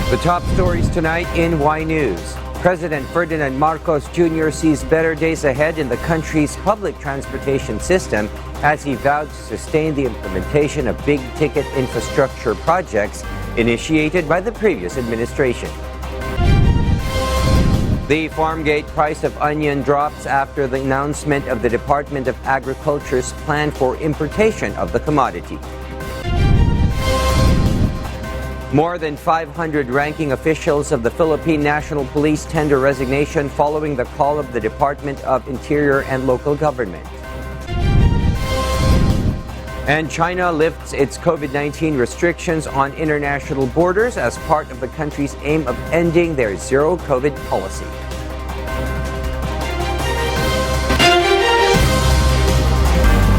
The top stories tonight in Y News. President Ferdinand Marcos Jr. sees better days ahead in the country's public transportation system as he vowed to sustain the implementation of big-ticket infrastructure projects initiated by the previous administration. The farm gate price of onion drops after the announcement of the Department of Agriculture's plan for importation of the commodity. More than 500 ranking officials of the Philippine National Police tender resignation following the call of the Department of Interior and Local Government. And China lifts its COVID-19 restrictions on international borders as part of the country's aim of ending their zero-COVID policy.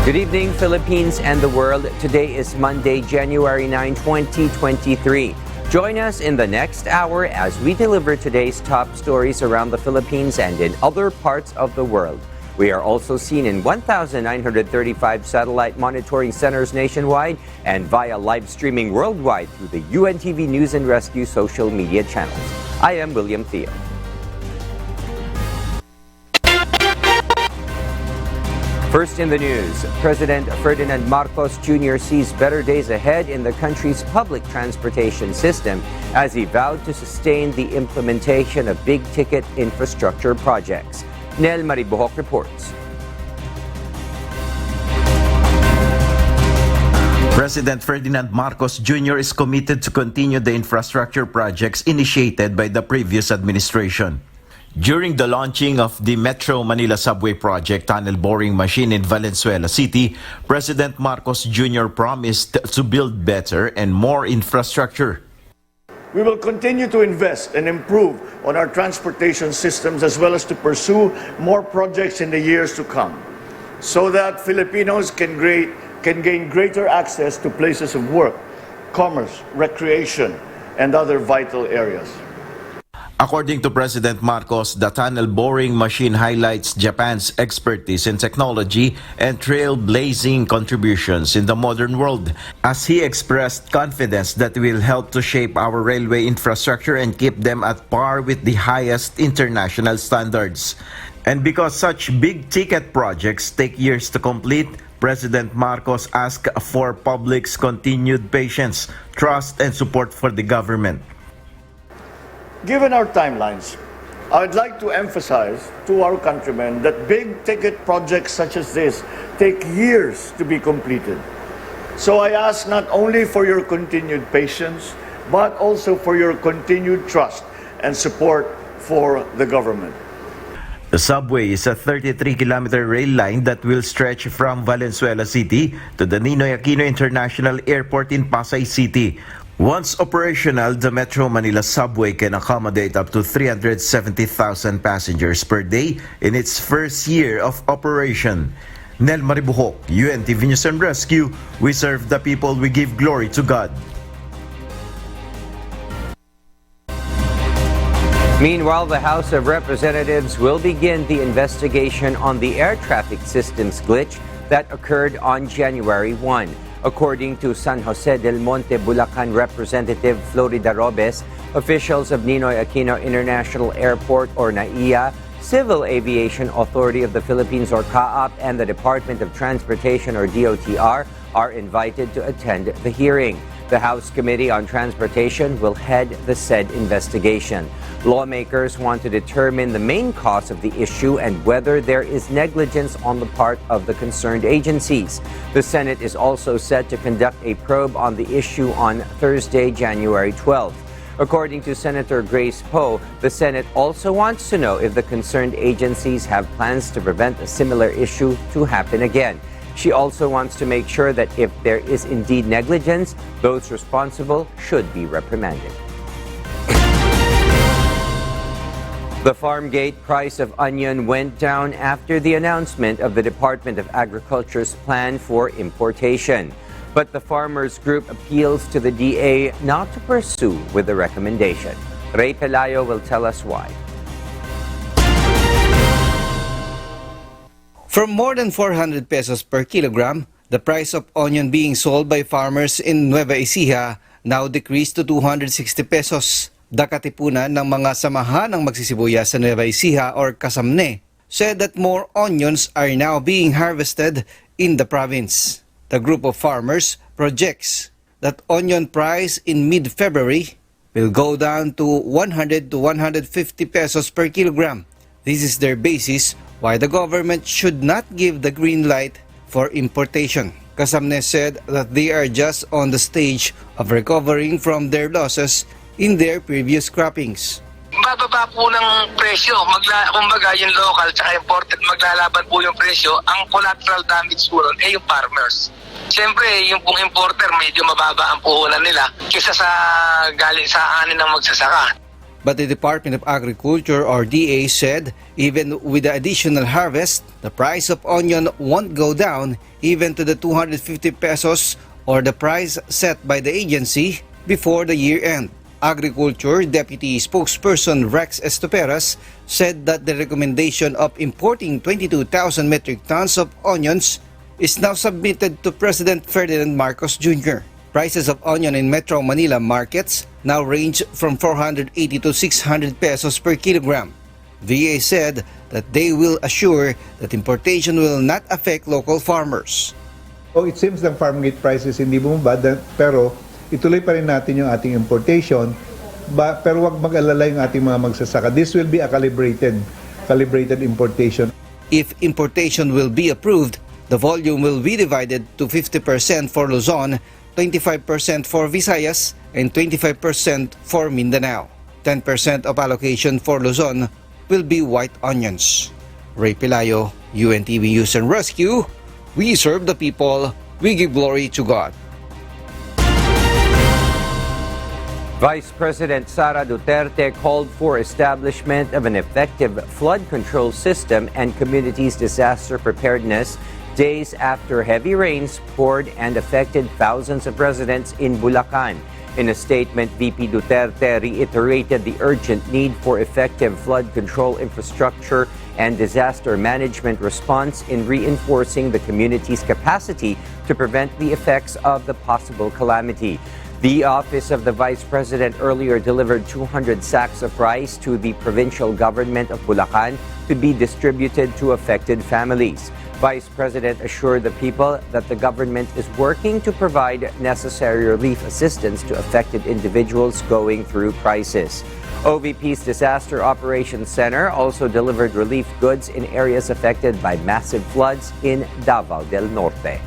Good evening, Philippines and the world. Today is Monday, January 9, 2023. Join us in the next hour as we deliver today's top stories around the Philippines and in other parts of the world. We are also seen in 1,935 satellite monitoring centers nationwide and via live streaming worldwide through the UNTV News and Rescue social media channels. I am William Theo. First in the news, President Ferdinand Marcos Jr. sees better days ahead in the country's public transportation system as he vowed to sustain the implementation of big-ticket infrastructure projects. Nel Maribuhok reports. President Ferdinand Marcos Jr. is committed to continue the infrastructure projects initiated by the previous administration. During the launching of the Metro Manila Subway Project tunnel boring machine in Valenzuela City, President Marcos Jr. promised to build better and more infrastructure. We will continue to invest and improve on our transportation systems as well as to pursue more projects in the years to come so that Filipinos can gain greater access to places of work, commerce, recreation, and other vital areas. According to President Marcos, the tunnel boring machine highlights Japan's expertise in technology and trailblazing contributions in the modern world, as he expressed confidence that it will help to shape our railway infrastructure and keep them at par with the highest international standards. And because such big-ticket projects take years to complete, President Marcos asked for public's continued patience, trust, and support for the government. Given our timelines, I'd like to emphasize to our countrymen that big-ticket projects such as this take years to be completed. So I ask not only for your continued patience, but also for your continued trust and support for the government. The subway is a 33-kilometer rail line that will stretch from Valenzuela City to the Ninoy Aquino International Airport in Pasay City. Once operational, the Metro Manila Subway can accommodate up to 370,000 passengers per day in its first year of operation. Nel Maribuhok, UNTV News and Rescue. We serve the people, we give glory to God. Meanwhile, the House of Representatives will begin the investigation on the air traffic systems glitch that occurred on January 1. According to San Jose del Monte, Bulacan Representative Florida Robes, officials of Ninoy Aquino International Airport or NAIA, Civil Aviation Authority of the Philippines or CAAP, and the Department of Transportation or DOTR are invited to attend the hearing. The House Committee on Transportation will head the said investigation. Lawmakers want to determine the main cause of the issue and whether there is negligence on the part of the concerned agencies. The Senate is also set to conduct a probe on the issue on Thursday, January 12th. According to Senator Grace Poe, the Senate also wants to know if the concerned agencies have plans to prevent a similar issue to happen again. She also wants to make sure that if there is indeed negligence, those responsible should be reprimanded. The farm gate price of onion went down after the announcement of the Department of Agriculture's plan for importation. But the farmers group appeals to the DA not to pursue with the recommendation. Ray Pelayo will tell us why. From more than 400 pesos per kilogram, the price of onion being sold by farmers in Nueva Ecija now decreased to 260 pesos. The katipunan ng mga samahan ng magsisibuyas sa Nueva Ecija or Kasamne said that more onions are now being harvested in the province. The group of farmers projects that onion price in mid-February will go down to 100 to 150 pesos per kilogram. This is their basis why the government should not give the green light for importation. Kasamne said that they are just on the stage of recovering from their losses in their previous croppings. Bababa po ng presyo. Kumbaga yung local at imported, maglalaban po yung presyo. Ang collateral damage po nun ay yung farmers. Siyempre, yung pong importer, medyo mababa ang puhunan nila kaysa sa galing sa anin ng magsasaka. But the Department of Agriculture or DA said even with the additional harvest, the price of onion won't go down even to the 250 pesos or the price set by the agency before the year end. Agriculture Deputy Spokesperson Rex Estoperas said that the recommendation of importing 22,000 metric tons of onions is now submitted to President Ferdinand Marcos Jr. Prices of onion in Metro Manila markets now range from 480 to 600 pesos per kilogram. VA said that they will assure that importation will not affect local farmers. So it seems the farm gate prices hindi bumaba, pero ituloy pa rin natin yung ating importation, pero wag mag-alala yung ating mga magsasaka. This will be a calibrated importation. If importation will be approved, the volume will be divided to 50% for Luzon, 25% for Visayas, and 25% for Mindanao. 10% of allocation for Luzon will be white onions. Ray Pelayo, UNTV News and Rescue. We serve the people. We give glory to God. Vice President Sara Duterte called for establishment of an effective flood control system and communities' disaster preparedness days after heavy rains poured and affected thousands of residents in Bulacan. In a statement, VP Duterte reiterated the urgent need for effective flood control infrastructure and disaster management response in reinforcing the community's capacity to prevent the effects of the possible calamity. The Office of the Vice President earlier delivered 200 sacks of rice to the provincial government of Bulacan to be distributed to affected families. Vice President assured the people that the government is working to provide necessary relief assistance to affected individuals going through crisis. OVP's Disaster Operations Center also delivered relief goods in areas affected by massive floods in Davao del Norte.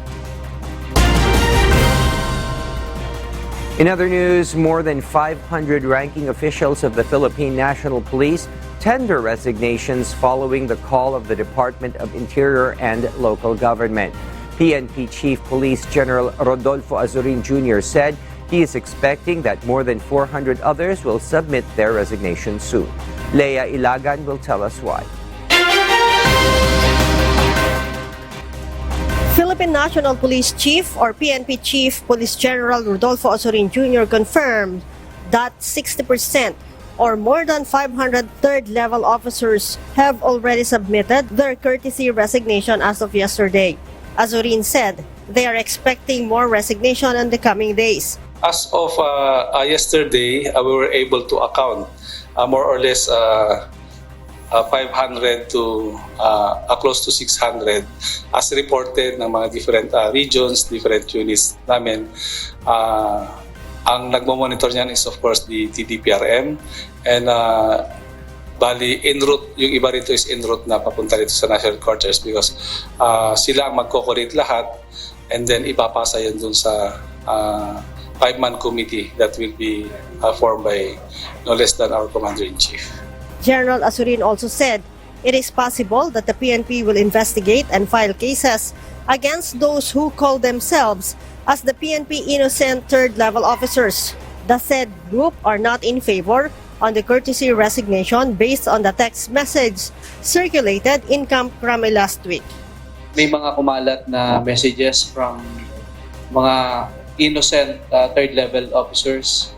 In other news, more than 500 ranking officials of the Philippine National Police tender resignations following the call of the Department of Interior and Local Government. PNP Chief Police General Rodolfo Azurin Jr. said he is expecting that more than 400 others will submit their resignation soon. Leia Ilagan will tell us why. Philippine National Police Chief or PNP Chief Police General Rodolfo Azurin Jr. confirmed that 60% or more than 500 third-level officers have already submitted their courtesy resignation as of yesterday. Azurin said they are expecting more resignation in the coming days. As of yesterday, we were able to account more or less 500 to close to 600 as reported ng mga different regions, different units namin. Ang nagmo-monitor niyan is of course the TDPRM and bali en route, yung iba rito is en route na papunta rito sa National Headquarters because sila ang magko-coordinate lahat and then ipapasa yun dun sa 5-man committee that will be formed by no less than our Commander-in-Chief. General Azurin also said it is possible that the PNP will investigate and file cases against those who call themselves as the PNP innocent third-level officers. The said group are not in favor on the courtesy resignation based on the text message circulated in Camp Crame last week. May mga kumalat na messages from mga innocent third-level officers.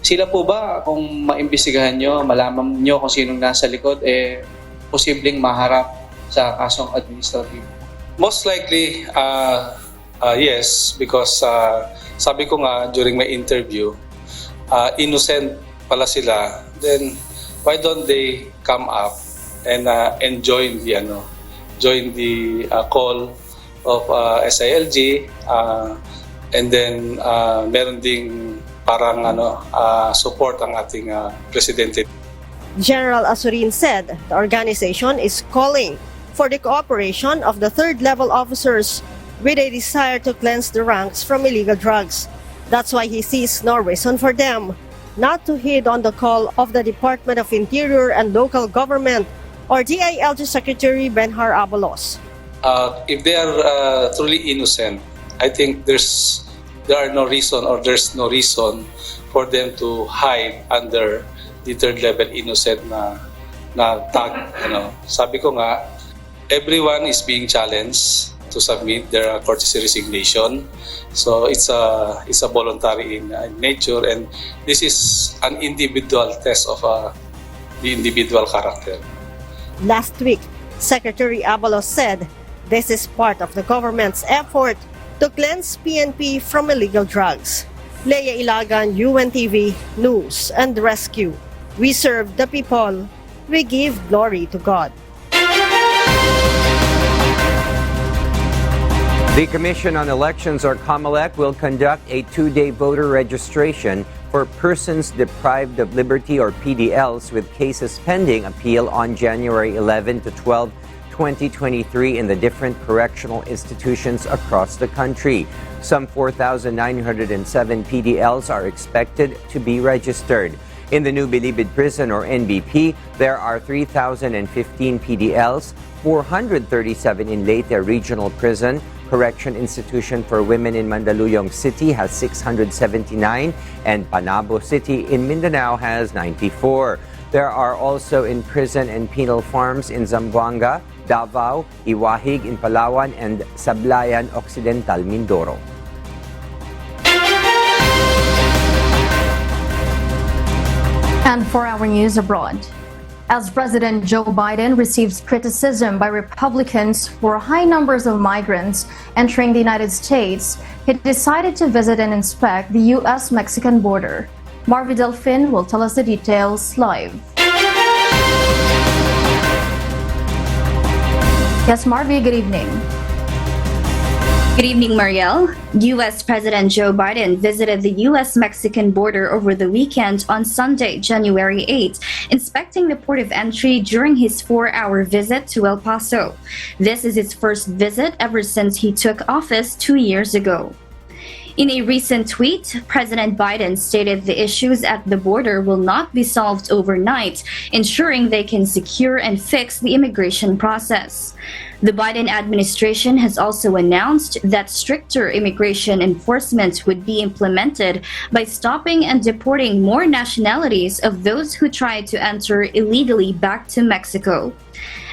Sila po ba, kung maimbestigahan nyo, malaman nyo kung sinong nasa likod, posibleng maharap sa kasong administrative? Most likely, yes, because sabi ko nga during my interview, innocent pala sila, then why don't they come up and join the call of SILG, and then meron ding parang support ang ating presidente. General Azurin said the organization is calling for the cooperation of the third-level officers with a desire to cleanse the ranks from illegal drugs. That's why he sees no reason for them not to heed on the call of the Department of Interior and Local Government, or DILG Secretary Benhar Abalos. If they are truly innocent, I think there's no reason for them to hide under the third level innocent na tag. Sabi ko nga, everyone is being challenged to submit their courtesy resignation. So it's a voluntary in nature, and this is an individual test of the individual character. Last week, Secretary Abalos said this is part of the government's effort to cleanse PNP from illegal drugs. Leia Ilagan, UNTV, News and Rescue. We serve the people. We give glory to God. The Commission on Elections, or COMELEC, will conduct a two-day voter registration for persons deprived of liberty, or PDLs, with cases pending appeal on January 11 to 12, 2023 in the different correctional institutions across the country. Some 4,907 PDLs are expected to be registered. In the New Bilibid Prison, or NBP, there are 3,015 PDLs, 437 in Leyte Regional Prison. Correction Institution for Women in Mandaluyong City has 679, and Panabo City in Mindanao has 94. There are also in prison and penal farms in Zamboanga, Davao, Iwahig in Palawan, and Sablayan Occidental, Mindoro. And for our news abroad, as President Joe Biden receives criticism by Republicans for high numbers of migrants entering the United States, he decided to visit and inspect the U.S.-Mexican border. Marvi Delfin will tell us the details live. Yes, Marvi, good evening. Good evening, Marielle. U.S. President Joe Biden visited the U.S.-Mexican border over the weekend on Sunday, January 8, inspecting the port of entry during his 4-hour visit to El Paso. This is his first visit ever since he took office 2 years ago. In a recent tweet, President Biden stated the issues at the border will not be solved overnight, ensuring they can secure and fix the immigration process. The Biden administration has also announced that stricter immigration enforcement would be implemented by stopping and deporting more nationalities of those who try to enter illegally back to Mexico.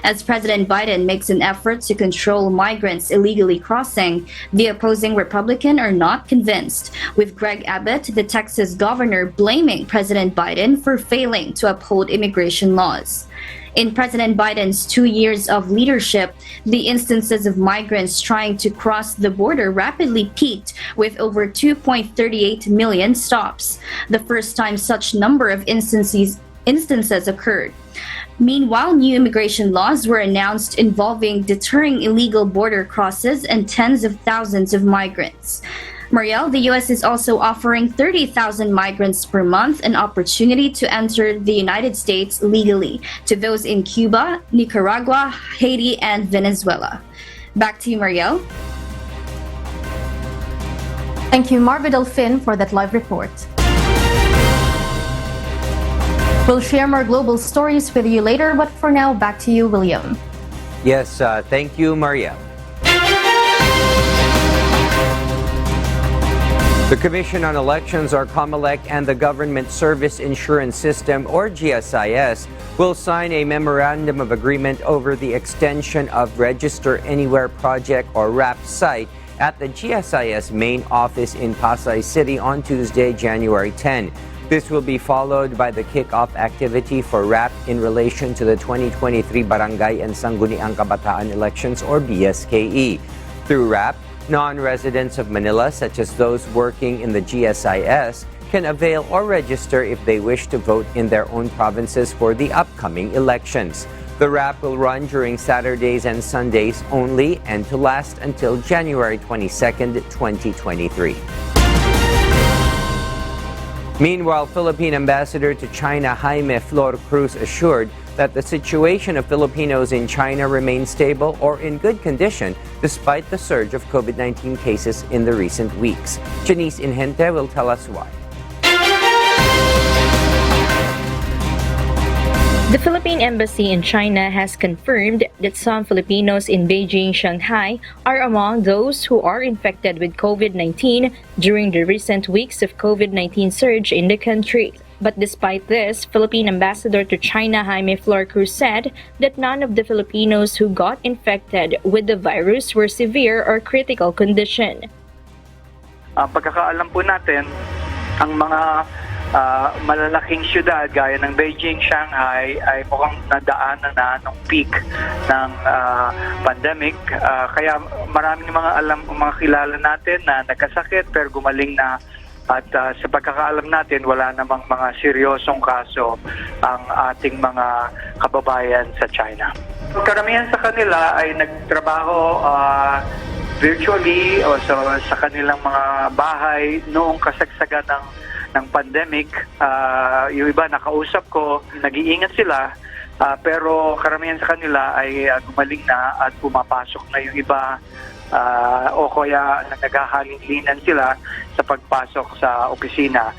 As President Biden makes an effort to control migrants illegally crossing, the opposing Republican are not convinced, with Greg Abbott, the Texas governor, blaming President Biden for failing to uphold immigration laws. In President Biden's 2 years of leadership, the instances of migrants trying to cross the border rapidly peaked, with over 2.38 million stops, the first time such number of instances occurred. Meanwhile, new immigration laws were announced involving deterring illegal border crosses and tens of thousands of migrants. Marielle, the U.S. is also offering 30,000 migrants per month an opportunity to enter the United States legally to those in Cuba, Nicaragua, Haiti, and Venezuela. Back to you, Marielle. Thank you, Marvi Delfin, for that live report. We'll share more global stories with you later, but for now, back to you, William. Yes, thank you, Maria. The Commission on Elections, or COMELEC, and the Government Service Insurance System, or GSIS, will sign a memorandum of agreement over the extension of Register Anywhere project, or RAP site, at the GSIS main office in Pasay City on Tuesday, January 10. This will be followed by the kickoff activity for RAP in relation to the 2023 Barangay and Sangguniang Kabataan elections, or BSKE. Through RAP, non-residents of Manila, such as those working in the GSIS, can avail or register if they wish to vote in their own provinces for the upcoming elections. The wrap will run during Saturdays and Sundays only and to last until January 22nd, 2023. Meanwhile, Philippine Ambassador to China Jaime Flor Cruz assured that the situation of Filipinos in China remains stable or in good condition despite the surge of COVID-19 cases in the recent weeks. Janice Inhente will tell us why. The Philippine Embassy in China has confirmed that some Filipinos in Beijing, Shanghai are among those who are infected with COVID-19 during the recent weeks of COVID-19 surge in the country. But despite this, Philippine Ambassador to China Jaime Flor Cruz said that none of the Filipinos who got infected with the virus were severe or critical condition. Pagkakaalam po natin, ang mga malalaking syudad gaya ng Beijing, Shanghai ay mukhang nadaanan na ng peak ng pandemic. Kaya maraming mga kilala natin na nagkasakit pero gumaling na. At sa pagkakaalam natin, wala namang mga seryosong kaso ang ating mga kababayan sa China. Karamihan sa kanila ay nagtrabaho virtually o sa kanilang mga bahay noong kasagsagan ng pandemic. Yung iba nakausap ko, nag-iingat sila, pero karamihan sa kanila ay gumaling na at pumapasok na yung iba o kaya naghahalin-linan sila sa pagpasok sa opisina.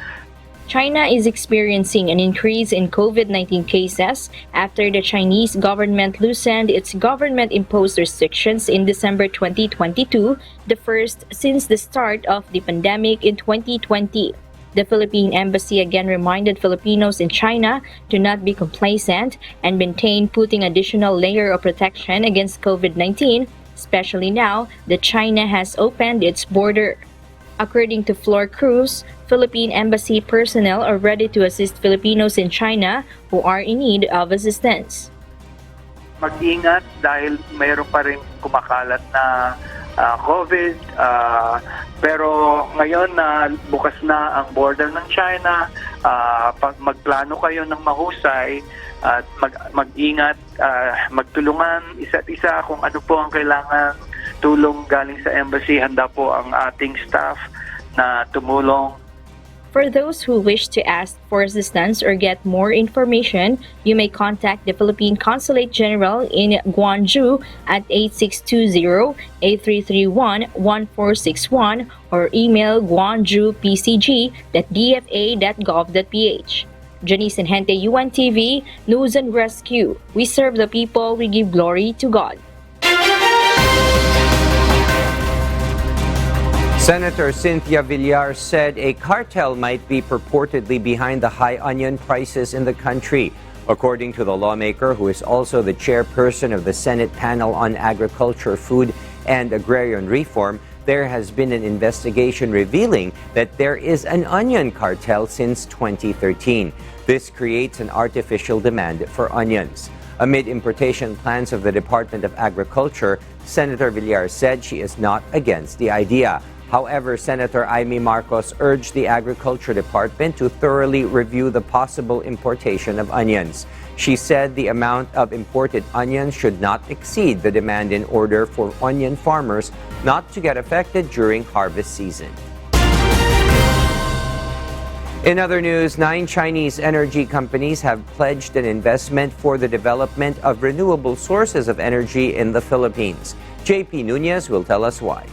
China is experiencing an increase in COVID-19 cases after the Chinese government loosened its government-imposed restrictions in December 2022, the first since the start of the pandemic in 2020. The Philippine Embassy again reminded Filipinos in China to not be complacent and maintain putting additional layer of protection against COVID-19, especially now that China has opened its border. According to Flor Cruz, Philippine Embassy personnel are ready to assist Filipinos in China who are in need of assistance. Mag-ingat dahil mayroon pa rin kumakalat na COVID, pero ngayon na bukas na ang border ng China, magplano kayo ng mahusay at mag-ingat, magtulungan isa't isa kung ano po ang kailangan tulong galing sa embassy. Handa po ang ating staff na tumulong. For those who wish to ask for assistance or get more information, you may contact the Philippine Consulate General in Gwangju at 8620-8331-1461 or email gwangju.pcg.dfa.gov.ph. Janice Inhente, UNTV, News and Rescue. We serve the people, we give glory to God. Senator Cynthia Villar said a cartel might be purportedly behind the high onion prices in the country. According to the lawmaker, who is also the chairperson of the Senate panel on agriculture, food, and agrarian reform, there has been an investigation revealing that there is an onion cartel since 2013. This creates an artificial demand for onions. Amid importation plans of the Department of Agriculture, Senator Villar said she is not against the idea. However, Senator Amy Marcos urged the Agriculture Department to thoroughly review the possible importation of onions. She said the amount of imported onions should not exceed the demand in order for onion farmers not to get affected during harvest season. In other news, 9 Chinese energy companies have pledged an investment for the development of renewable sources of energy in the Philippines. JP Nunez will tell us why.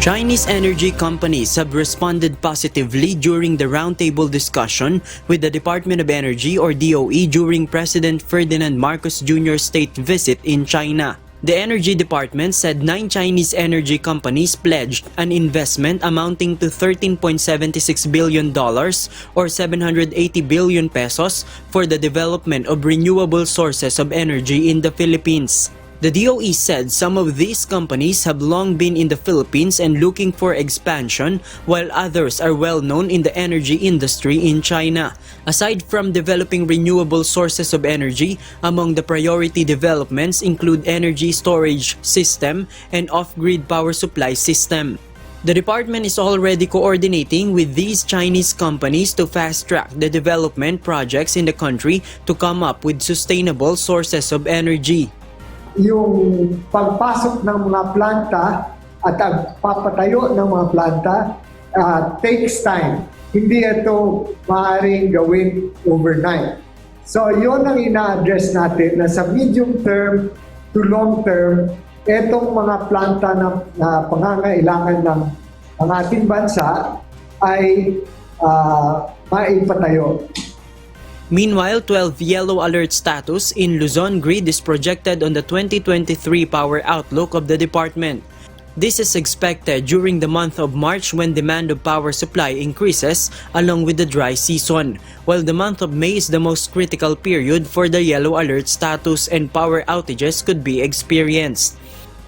Chinese energy companies have responded positively during the roundtable discussion with the Department of Energy or DOE during President Ferdinand Marcos Jr.'s state visit in China. The Energy Department said 9 Chinese energy companies pledged an investment amounting to $13.76 billion or 780 billion pesos for the development of renewable sources of energy in the Philippines. The DOE said some of these companies have long been in the Philippines and looking for expansion, while others are well known in the energy industry in China. Aside from developing renewable sources of energy, among the priority developments include energy storage system and off-grid power supply system. The department is already coordinating with these Chinese companies to fast-track the development projects in the country to come up with sustainable sources of energy. Yung pagpasok ng mga planta at ang papatayo ng mga planta takes time. Hindi ito maaaring gawin overnight. So yun ang ina-address natin na sa medium term to long term, itong mga planta na pangangailangan ng ating bansa ay maipatayo. Meanwhile, 12 yellow alert status in Luzon grid is projected on the 2023 power outlook of the department. This is expected during the month of March when demand of power supply increases along with the dry season, while the month of May is the most critical period for the yellow alert status and power outages could be experienced.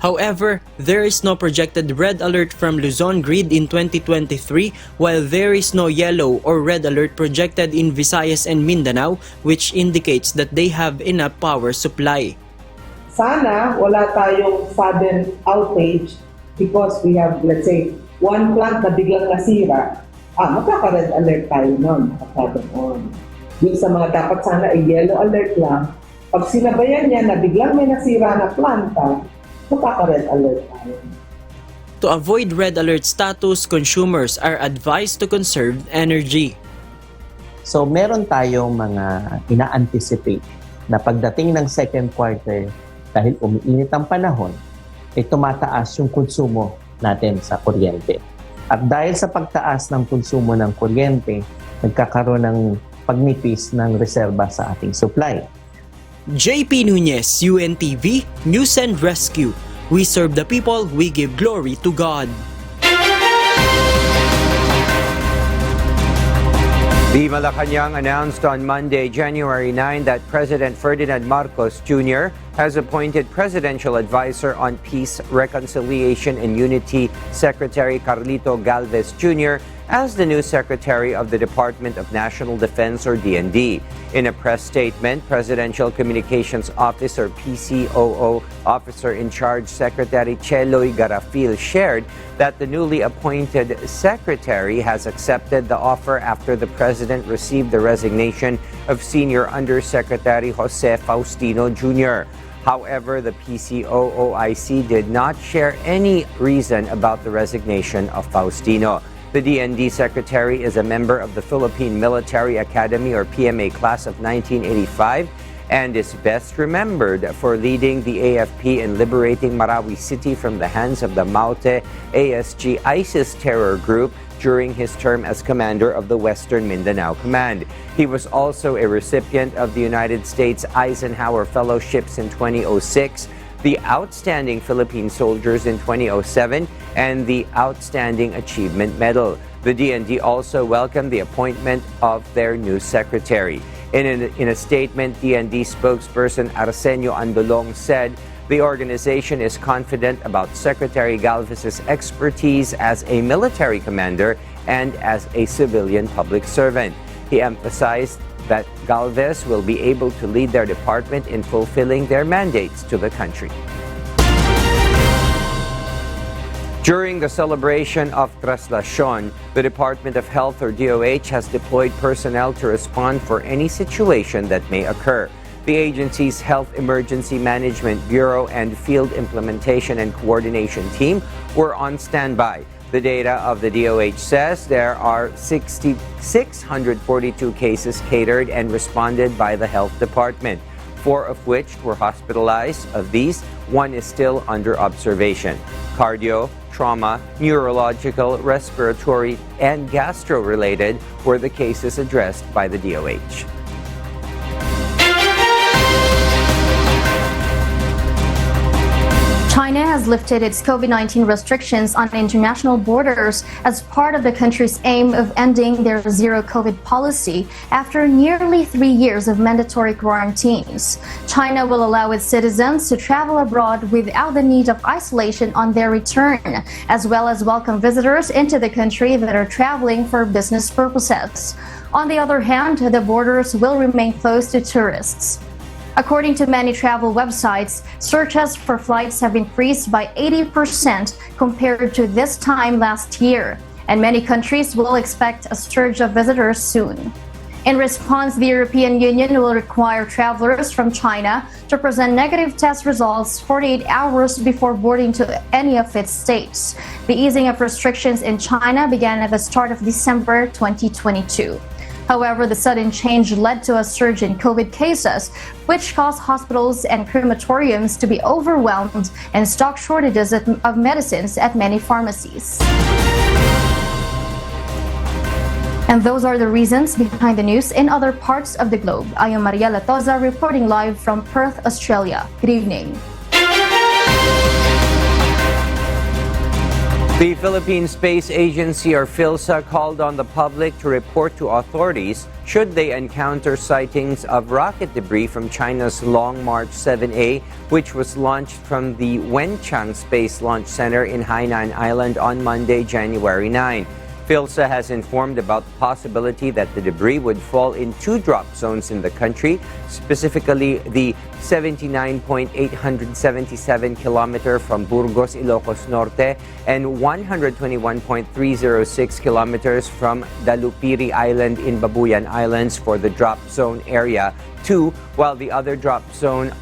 However, there is no projected red alert from Luzon grid in 2023, while there is no yellow or red alert projected in Visayas and Mindanao, which indicates that they have enough power supply. Sana wala tayong sudden outage because we have, let's say, one plant na biglang nasira. Magkaka-red alert tayo nun, on. Yung sa mga dapat sana ay yellow alert lang. Pag sinabayan niya na biglang may nasira na planta, magkaka-red alert tayo. To avoid red alert status, consumers are advised to conserve energy. So meron tayong mga ina-anticipate na pagdating ng second quarter, dahil umiinit ang panahon, tumataas yung konsumo natin sa kuryente. At dahil sa pagtaas ng konsumo ng kuryente, nagkakaroon ng pagnipis ng reserba sa ating supply. JP Nunez, UNTV, News and Rescue. We serve the people, we give glory to God. The Malacanang announced on Monday, January 9, that President Ferdinand Marcos Jr. has appointed Presidential Advisor on Peace, Reconciliation and Unity Secretary Carlito Galvez Jr. as the new Secretary of the Department of National Defense or DND. In a press statement, Presidential Communications Officer PCOO Officer in Charge Secretary Cheloy Garafil shared that the newly appointed Secretary has accepted the offer after the President received the resignation of Senior Undersecretary Jose Faustino Jr. However, the PCOOIC did not share any reason about the resignation of Faustino. The DND Secretary is a member of the Philippine Military Academy or PMA class of 1985 and is best remembered for leading the AFP in liberating Marawi City from the hands of the Maute ASG ISIS terror group during his term as commander of the Western Mindanao Command. He was also a recipient of the United States Eisenhower Fellowships in 2006, the Outstanding Philippine Soldiers in 2007, and the Outstanding Achievement Medal. The DND also welcomed the appointment of their new secretary. In a statement, DND spokesperson Arsenio Andolong said the organization is confident about Secretary Galvez's expertise as a military commander and as a civilian public servant. He emphasized that Galvez will be able to lead their department in fulfilling their mandates to the country. During the celebration of Traslacion, the Department of Health or DOH has deployed personnel to respond for any situation that may occur. The agency's Health Emergency Management Bureau and Field Implementation and Coordination Team were on standby. The data of the DOH says there are 642 cases catered and responded by the Health Department, 4 of which were hospitalized. Of these, 1 is still under observation. Cardio, trauma, neurological, respiratory, and gastro-related were the cases addressed by the DOH. China has lifted its COVID-19 restrictions on international borders as part of the country's aim of ending their zero-COVID policy after nearly 3 years of mandatory quarantines. China will allow its citizens to travel abroad without the need of isolation on their return, as well as welcome visitors into the country that are traveling for business purposes. On the other hand, the borders will remain closed to tourists. According to many travel websites, searches for flights have increased by 80% compared to this time last year, and many countries will expect a surge of visitors soon. In response, the European Union will require travelers from China to present negative test results 48 hours before boarding to any of its states. The easing of restrictions in China began at the start of December 2022. However, the sudden change led to a surge in COVID cases, which caused hospitals and crematoriums to be overwhelmed and stock shortages of medicines at many pharmacies. And those are the reasons behind the news in other parts of the globe. I am Mariela Toza reporting live from Perth, Australia. Good evening. The Philippine Space Agency, or PhilSA, called on the public to report to authorities should they encounter sightings of rocket debris from China's Long March 7A, which was launched from the Wenchang Space Launch Center in Hainan Island on Monday, January 9. PhilSA has informed about the possibility that the debris would fall in two drop zones in the country, specifically the 79.877 kilometer from Burgos, Ilocos Norte, and 121.306 kilometers from Dalupiri Island in Babuyan Islands for the drop zone area 2, while the other drop zone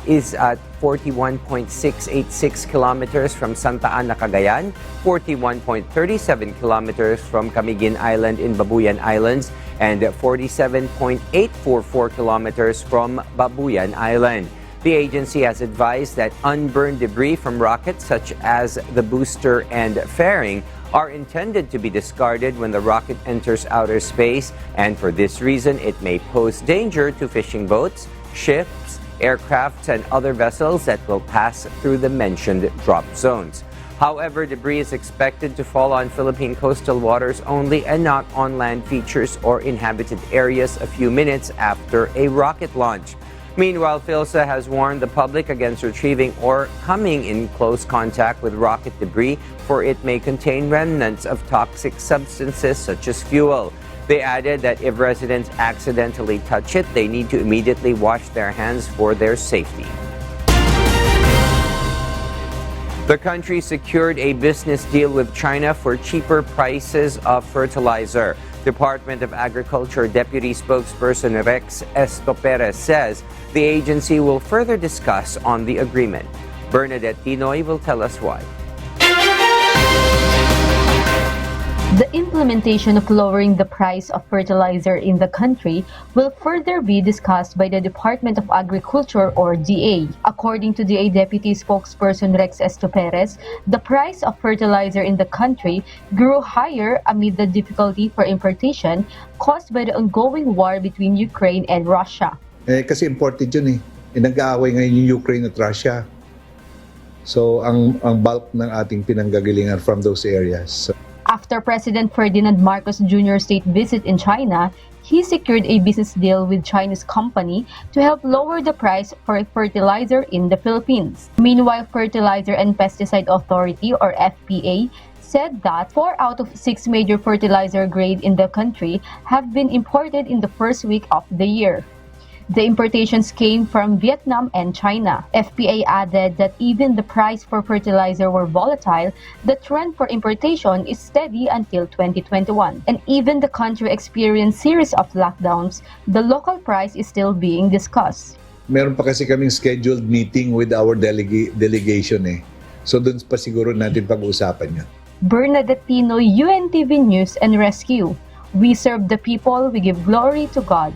is at 41.686 kilometers from Santa Ana, Cagayan, 41.37 kilometers from Camiguin Island in Babuyan Islands, and 47.844 kilometers from Babuyan Island. The agency has advised that unburned debris from rockets such as the booster and fairing are intended to be discarded when the rocket enters outer space, and for this reason it may pose danger to fishing boats, ships, aircrafts, and other vessels that will pass through the mentioned drop zones. However, debris is expected to fall on Philippine coastal waters only and not on land features or inhabited areas a few minutes after a rocket launch. Meanwhile, PhilSA has warned the public against retrieving or coming in close contact with rocket debris, for it may contain remnants of toxic substances such as fuel. They added that if residents accidentally touch it, they need to immediately wash their hands for their safety. The country secured a business deal with China for cheaper prices of fertilizer. Department of Agriculture Deputy Spokesperson Rex Estoperez says the agency will further discuss on the agreement. Bernadette Tinoy will tell us why. The implementation of lowering the price of fertilizer in the country will further be discussed by the Department of Agriculture, or DA. According to DA Deputy Spokesperson Rex Estoperez, the price of fertilizer in the country grew higher amid the difficulty for importation caused by the ongoing war between Ukraine and Russia. Kasi imported yun nag-aaway ngayon yung Ukraine at Russia. So ang bulk ng ating pinanggagalingan from those areas. After President Ferdinand Marcos Jr.'s state visit in China, he secured a business deal with Chinese company to help lower the price for fertilizer in the Philippines. Meanwhile, Fertilizer and Pesticide Authority, or FPA, said that 4 out of 6 major fertilizer grades in the country have been imported in the first week of the year. The importations came from Vietnam and China. FPA added that even the price for fertilizer were volatile, the trend for importation is steady until 2021. And even the country experienced series of lockdowns, the local price is still being discussed. Meron pa kasi kaming scheduled meeting with our delegation So doon pa siguro natin pag-uusapan yun. Bernadette Tinoy, UNTV News and Rescue. We serve the people, we give glory to God.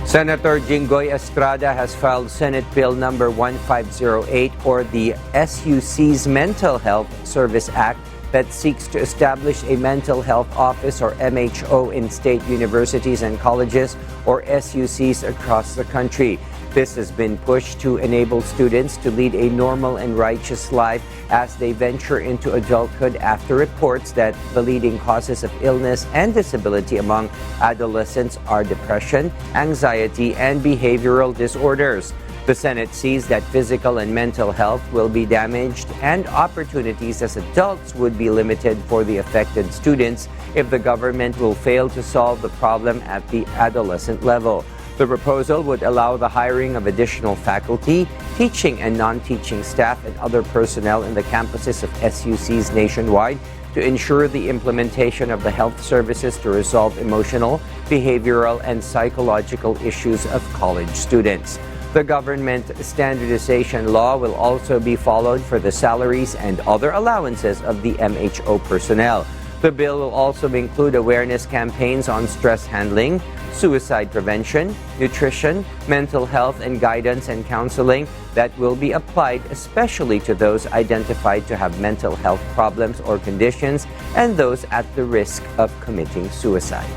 Senator Jinggoy Estrada has filed Senate Bill number 1508, or the SUC's Mental Health Service Act, that seeks to establish a mental health office, or MHO, in state universities and colleges, or SUCs, across the country. This has been pushed to enable students to lead a normal and righteous life as they venture into adulthood after reports that the leading causes of illness and disability among adolescents are depression, anxiety, and behavioral disorders. The Senate sees that physical and mental health will be damaged and opportunities as adults would be limited for the affected students if the government will fail to solve the problem at the adolescent level. The proposal would allow the hiring of additional faculty, teaching and non-teaching staff and other personnel in the campuses of SUCs nationwide to ensure the implementation of the health services to resolve emotional, behavioral, and psychological issues of college students. The government standardization law will also be followed for the salaries and other allowances of the MHO personnel. The bill will also include awareness campaigns on stress handling, suicide prevention, nutrition, mental health, and guidance and counseling that will be applied especially to those identified to have mental health problems or conditions and those at the risk of committing suicide.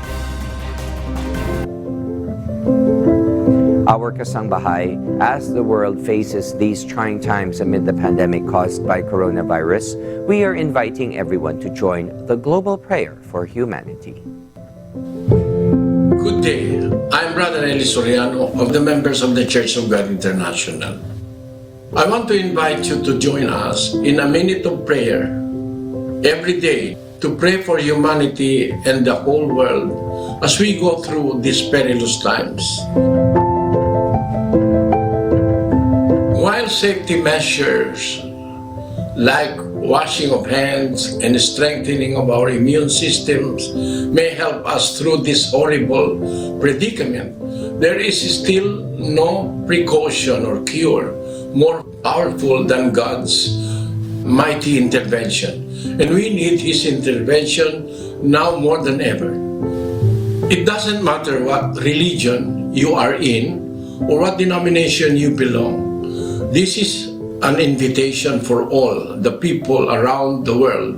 Our kasangbahay, as the world faces these trying times amid the pandemic caused by coronavirus, we are inviting everyone to join the global prayer for humanity. Good day. I'm Brother Eli Soriano of the members of the Church of God International. I want to invite you to join us in a minute of prayer every day to pray for humanity and the whole world as we go through these perilous times. While safety measures like washing of hands and strengthening of our immune systems may help us through this horrible predicament, there is still no precaution or cure more powerful than God's mighty intervention. And we need His intervention now more than ever. It doesn't matter what religion you are in or what denomination you belong. This is an invitation for all the people around the world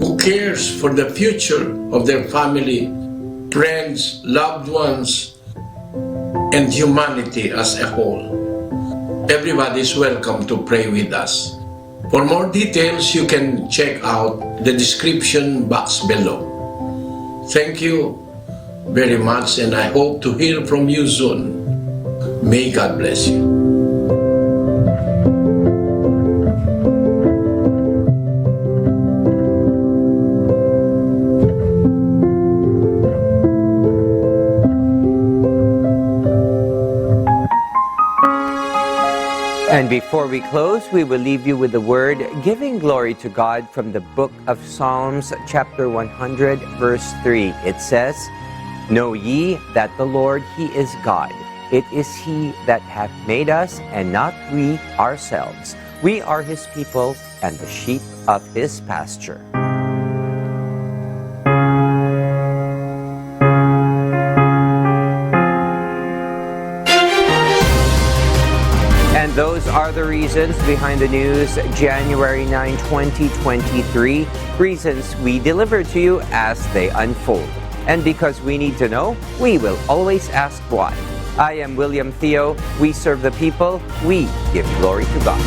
who cares for the future of their family, friends, loved ones, and humanity as a whole. Everybody is welcome to pray with us. For more details, you can check out the description box below. Thank you very much, and I hope to hear from you soon. May God bless you. And before we close, we will leave you with the word giving glory to God from the book of Psalms, chapter 100, verse 3. It says, "Know ye that the Lord, He is God. It is He that hath made us, and not we ourselves. We are His people, and the sheep of His pasture." And those are the reasons behind the news, January 9, 2023. Reasons we deliver to you as they unfold. And because we need to know, we will always ask why. I am William Theo. We serve the people. We give glory to God.